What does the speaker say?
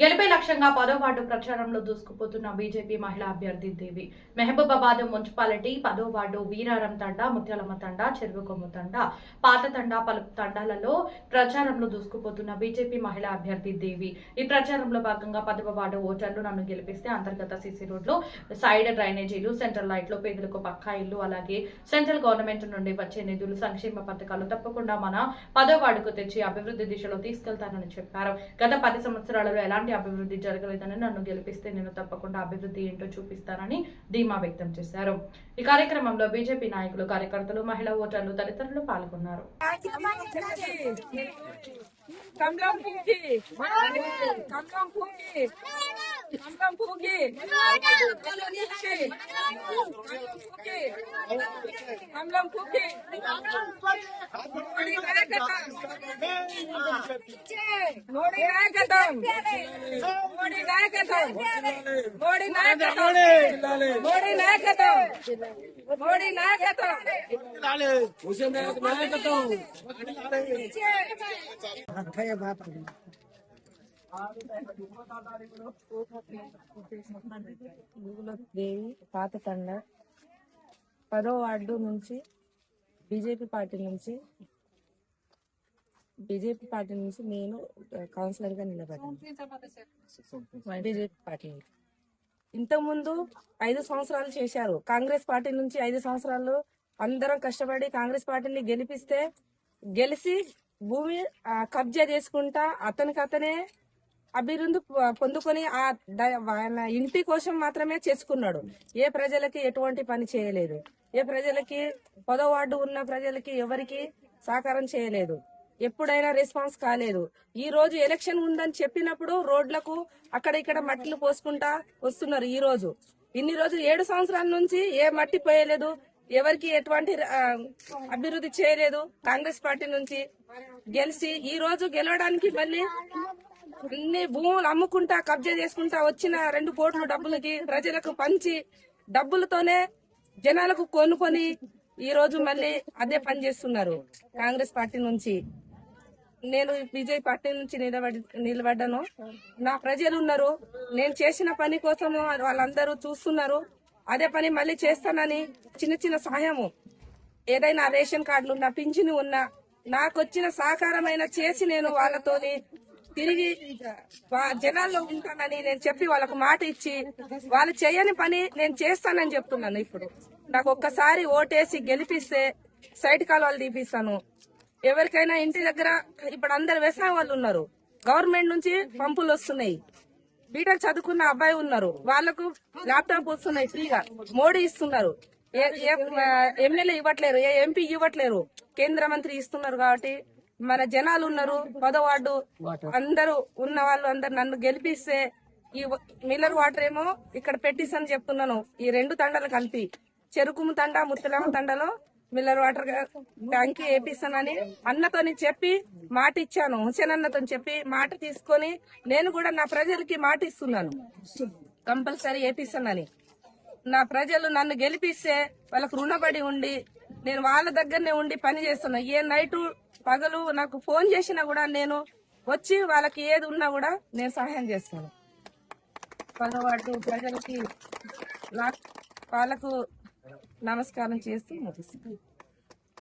గెలిపే లక్ష్యంగా 10వ వార్డు ప్రచారంలో దూసుకుపోతున్న బీజేపీ మహిళా అభ్యర్థి దేవి. మహబూబాబాద్ మున్సిపాలిటీ 10వ వార్డు వీరారం తండా, ముత్యాలమ్మ తండా, చెరువుకొమ్ము తండా, పాత తండా, పలు తండాలలో ప్రచారంలో దూసుకుపోతున్న బీజేపీ మహిళా అభ్యర్థి దేవి. ఈ ప్రచారంలో భాగంగా 10వ వార్డు ఓటర్లు నన్ను గెలిపిస్తే అంతర్గత సీసీ రోడ్లు, సైడ్ డ్రైనేజీలు, సెంట్రల్ లైట్లు, పేదలకు పక్కా ఇల్లు, అలాగే సెంట్రల్ గవర్నమెంట్ నుండి వచ్చే నిధులు, సంక్షేమ పథకాలు తప్పకుండా మన 10వ వార్డుకు తెచ్చి అభివృద్ధి దిశలో తీసుకెళ్తానని చెప్పారు. గత 10 సంవత్సరాలలో ఎలాంటి అభివృద్ధి జరగలేదని నన్ను గెలిపిస్తే నేను తప్పకుండా అభివృద్ధి ఏంటో చూపిస్తానని ధీమా వ్యక్తం చేశారు. ఈ కార్యక్రమంలో బీజేపీ నాయకులు, కార్యకర్తలు, మహిళా ఓటర్లు తదితరులు పాల్గొన్నారు. మోడీ నాయకత్వం, మోడీ నాయకత్వం, మోడీ నాయకత్వం, మోడీ నాయకత్వం, మోడీ నాయకత్వం, దేవి పాత తండ 10వ వార్డు నుంచి బీజేపీ పార్టీ నుంచి నేను కౌన్సిలర్ గా నిలబడ్డాను. బీజేపీ పార్టీ ఇంతకుముందు 5 సంవత్సరాలు చేశారు. కాంగ్రెస్ పార్టీ నుంచి 5 సంవత్సరాలు అందరం కష్టపడి కాంగ్రెస్ పార్టీని గెలిచి భూమి కబ్జా చేసుకుంటా అతనే అభివృద్ధి పొందుకొని ఆయన ఇంటి కోసం మాత్రమే చేసుకున్నాడు. ఏ ప్రజలకి ఎటువంటి పని చేయలేదు. ఏ ప్రజలకి 10వ వార్డు ఉన్న ప్రజలకి ఎవరికి సహకారం చేయలేదు. ఎప్పుడైనా రెస్పాన్స్ కాలేదు. ఈ రోజు ఎలక్షన్ ఉందని చెప్పినప్పుడు రోడ్లకు అక్కడ ఇక్కడ మట్టిలు పోసుకుంటా వస్తున్నారు. ఈ రోజు ఇన్ని రోజులు 7 సంవత్సరాల నుంచి ఏ మట్టి పోయలేదు, ఎవరికి ఎటువంటి అభివృద్ధి చేయలేదు. కాంగ్రెస్ పార్టీ నుంచి గెలిచి ఈ రోజు గెలవడానికి మళ్ళీ అన్ని భూములు అమ్ముకుంటా కబ్జా చేసుకుంటా వచ్చిన 2 కోట్ల డబ్బులకి ప్రజలకు పంచి డబ్బులతోనే జనాలకు కొనుక్కొని ఈ రోజు మళ్ళీ అదే పని చేస్తున్నారు. కాంగ్రెస్ పార్టీ నుంచి నేను బీజేపీ పార్టీ నుంచి నిలబడ్డాను. నా ప్రజలు ఉన్నారు. నేను చేసిన పని కోసం వాళ్ళందరూ చూస్తున్నారు. అదే పని మళ్ళీ చేస్తానని చిన్న సహాయము, ఏదైనా రేషన్ కార్డులు ఉన్నా, పింఛను ఉన్నా, నాకు వచ్చిన సహకారమైన చేసి నేను వాళ్ళతోని తిరిగి జనాల్లో ఉంటానని నేను చెప్పి వాళ్ళకు మాట ఇచ్చి వాళ్ళు చేయని పని నేను చేస్తానని చెప్తున్నాను. ఇప్పుడు నాకు ఒక్కసారి ఓటేసి గెలిపిస్తే సైడ్ కాలువలు తీపిస్తాను. ఎవరికైనా ఇంటి దగ్గర ఇప్పుడు అందరు వ్యవసాయం వాళ్ళు ఉన్నారు. గవర్నమెంట్ నుంచి పంపులు వస్తున్నాయి. బీటెక్ చదువుకున్న అబ్బాయి ఉన్నారు, వాళ్లకు ల్యాప్టాప్ వస్తున్నాయి ఫ్రీగా. మోడీ ఇస్తున్నారు. ఎమ్మెల్యే ఇవ్వట్లేరు, ఏ ఎంపీ ఇవ్వట్లేరు, కేంద్ర మంత్రి ఇస్తున్నారు. కాబట్టి మన జనాలు ఉన్నారు. 10వ వార్డు అందరూ ఉన్న వాళ్ళు అందరు నన్ను గెలిపిస్తే ఈ మిల్లర్ వాటర్ ఏమో ఇక్కడ పెట్టిస్తానని చెప్తున్నాను. ఈ 2 తండాలు కలిపి చెరుకుము తండ, ముత్తలమ్మ తండలో మిల్లర్ వాటర్ ట్యాంక్ వేపిస్తానని అన్నతోని చెప్పి మాట ఇచ్చాను. హుసేన్ అన్నతో చెప్పి మాట తీసుకొని నేను కూడా నా ప్రజలకి మాట ఇస్తున్నాను, కంపల్సరీ వేపిస్తానని. నా ప్రజలు నన్ను గెలిపిస్తే వాళ్ళకు రుణపడి ఉండి నేను వాళ్ళ దగ్గరనే ఉండి పని చేస్తున్నా. ఏ నైటు పగలు నాకు ఫోన్ చేసినా కూడా నేను వచ్చి వాళ్ళకి ఏది ఉన్నా కూడా నేను సహాయం చేస్తాను. 10వ వార్డు ప్రజలకి వాళ్ళకు నమస్కారం చేస్తూ ముగిస్తాను.